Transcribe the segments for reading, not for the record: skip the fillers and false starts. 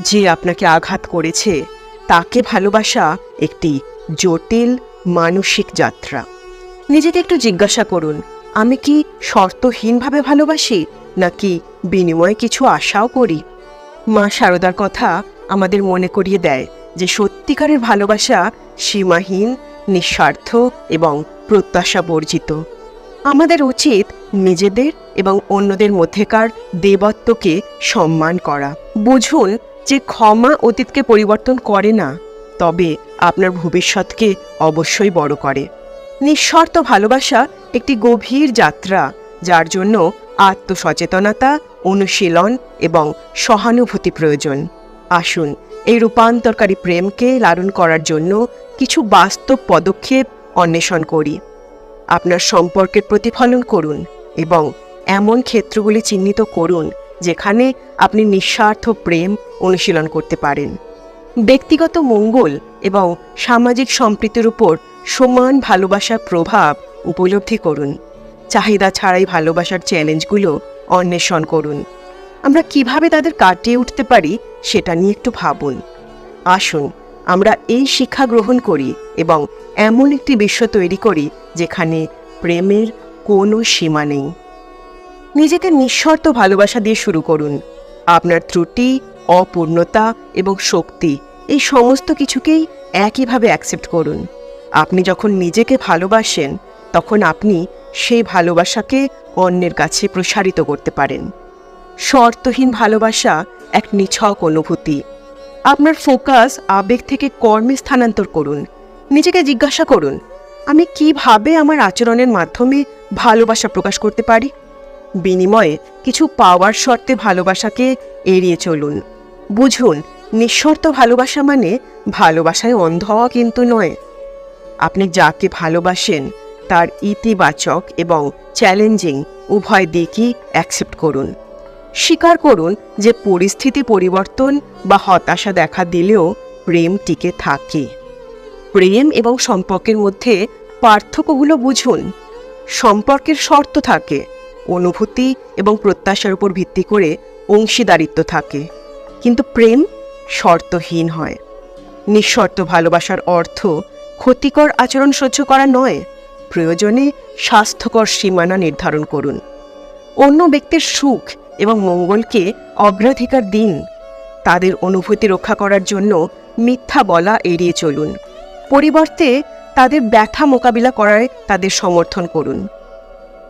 যে আপনাকে আঘাত করেছে তাকে ভালোবাসা একটি জটিল মানসিক যাত্রা। নিজেকে একটু জিজ্ঞাসা করুন, আমি কি শর্তহীনভাবে ভালোবাসি, নাকি বিনিময়ে কিছু আশাও করি? মা শারদার কথা আমাদের মনে করিয়ে দেয় যে সত্যিকারের ভালোবাসা সীমাহীন, নিঃস্বার্থ এবং প্রত্যাশা বর্জিত। আমাদের উচিত নিজেদের এবং অন্যদের মধ্যেকার দেবত্বকে সম্মান করা। বুঝুন যে ক্ষমা অতীতকে পরিবর্তন করে না, তবে আপনার ভবিষ্যৎকে অবশ্যই বড় করে। নিঃশর্ত ভালোবাসা একটি গভীর যাত্রা, যার জন্য আত্মসচেতনতা, অনুশীলন এবং সহানুভূতি প্রয়োজন। আসুন এই রূপান্তরকারী প্রেমকে লালন করার জন্য কিছু বাস্তব পদক্ষেপ অন্বেষণ করি। আপনার সম্পর্কের প্রতিফলন করুন এবং এমন ক্ষেত্রগুলি চিহ্নিত করুন যেখানে আপনি নিঃস্বার্থ প্রেম অনুশীলন করতে পারেন। ব্যক্তিগত মঙ্গল এবং সামাজিক সম্প্রীতির উপর সমান ভালোবাসার প্রভাব উপলব্ধি করুন। চাহিদা ছাড়াই ভালোবাসার চ্যালেঞ্জগুলো অন্বেষণ করুন। আমরা কিভাবে তাদের কাটিয়ে উঠতে পারি সেটা নিয়ে একটু ভাবুন। আসুন আমরা এই শিক্ষা গ্রহণ করি এবং এমন একটি বিশ্ব তৈরি করি যেখানে প্রেমের কোনো সীমা নেই। নিজেকে নিঃশর্ত ভালোবাসা দিয়ে শুরু করুন। আপনার ত্রুটি, অপূর্ণতা এবং শক্তি, এই সমস্ত কিছুকেই একইভাবে অ্যাকসেপ্ট করুন। আপনি যখন নিজেকে ভালোবাসেন, তখন আপনি সেই ভালোবাসাকে অন্যের কাছে প্রসারিত করতে পারেন। শর্তহীন ভালোবাসা এক নিছক অনুভূতি। আপনার ফোকাস আবেগ থেকে কর্মে স্থানান্তর করুন। নিজেকে জিজ্ঞাসা করুন, আমি কিভাবে আমার আচরণের মাধ্যমে ভালোবাসা প্রকাশ করতে পারি? বিনিময়ে কিছু পাওয়ার শর্তে ভালোবাসাকে এড়িয়ে চলুন। বুঝুন, নিঃশর্ত ভালোবাসা মানে ভালোবাসায় অন্ধ হওয়া কিন্তু নয়। আপনি যাকে ভালোবাসেন তার ইতিবাচক এবং চ্যালেঞ্জিং উভয় দিকই অ্যাকসেপ্ট করুন। স্বীকার করুন যে পরিস্থিতি পরিবর্তন বা হতাশা দেখা দিলেও প্রেম টিকে থাকে। প্রেম এবং সম্পর্কের মধ্যে পার্থক্যগুলো বুঝুন। সম্পর্কের শর্ত থাকে, অনুভূতি এবং প্রত্যাশার উপর ভিত্তি করে অংশীদারিত্ব থাকে, কিন্তু প্রেম শর্তহীন হয়। নিঃশর্ত ভালোবাসার অর্থ ক্ষতিকর আচরণ সহ্য করা নয়, প্রয়োজনে স্বাস্থ্যকর সীমানা নির্ধারণ করুন। অন্য ব্যক্তির সুখ এবং মঙ্গলকে অগ্রাধিকার দিন। তাদের অনুভূতি রক্ষা করার জন্য মিথ্যা বলা এড়িয়ে চলুন। পরিবর্তে তাদের ব্যথা মোকাবিলা করায় তাদের সমর্থন করুন।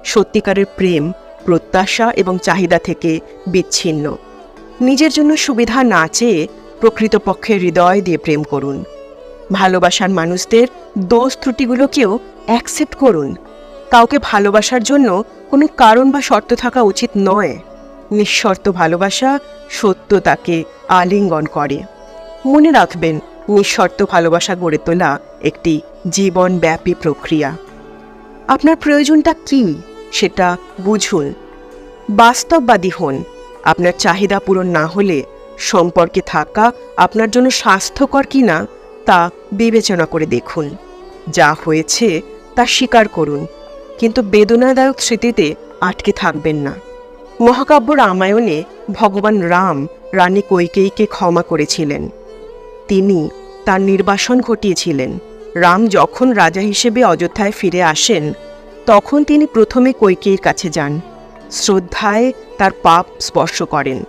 সত্যিকারের প্রেম প্রত্যাশা এবং চাহিদা থেকে বিচ্ছিন্ন। নিজের জন্য সুবিধা না চেয়ে প্রকৃতপক্ষে হৃদয় দিয়ে প্রেম করুন। ভালোবাসার মানুষদের দোষ ত্রুটিগুলোকেও অ্যাকসেপ্ট করুন। কাউকে ভালোবাসার জন্য কোনো কারণ বা শর্ত থাকা উচিত নয়। নিঃশর্ত ভালোবাসা সত্যতাকে আলিঙ্গন করে। মনে রাখবেন, নিঃশর্ত ভালোবাসা গড়ে তোলা একটি জীবনব্যাপী প্রক্রিয়া। আপনার প্রয়োজনটা কী সেটা বুঝুন। বাস্তববাদী হন। আপনার চাহিদা পূরণ না হলে সম্পর্কে থাকা আপনার জন্য স্বাস্থ্যকর কিনা তা বিবেচনা করে দেখুন। যা হয়েছে তা স্বীকার করুন, কিন্তু বেদনাদায়ক স্মৃতিতে আটকে থাকবেন না। মহাকাব্য রামায়ণে ভগবান রাম রানী কৈকেয়ীকে ক্ষমা করেছিলেন। তিনি তার নির্বাসন ঘটিয়েছিলেন। রাম যখন রাজা হিসেবে অযোধ্যায় ফিরে আসেন, তখন তিনি প্রথমে কৈকেয়ীর কাছে যান, শ্রদ্ধায় তার পাপ স্পর্শ করেন।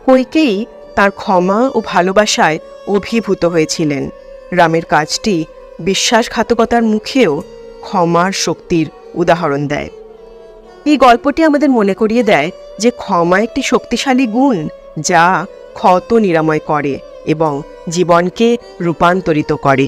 কৈকেয়ী তার ক্ষমা ও ভালোবাসায় অভিভূত হয়েছিলেন। রামের কাজটি বিশ্বাসঘাতকতার মুখেও ক্ষমার শক্তির উদাহরণ দেয়। এই গল্পটি আমাদের মনে করিয়ে দেয় যে ক্ষমা একটি শক্তিশালী গুণ, যা ক্ষত নিরাময় করে এবং জীবনকে রূপান্তরিত করে।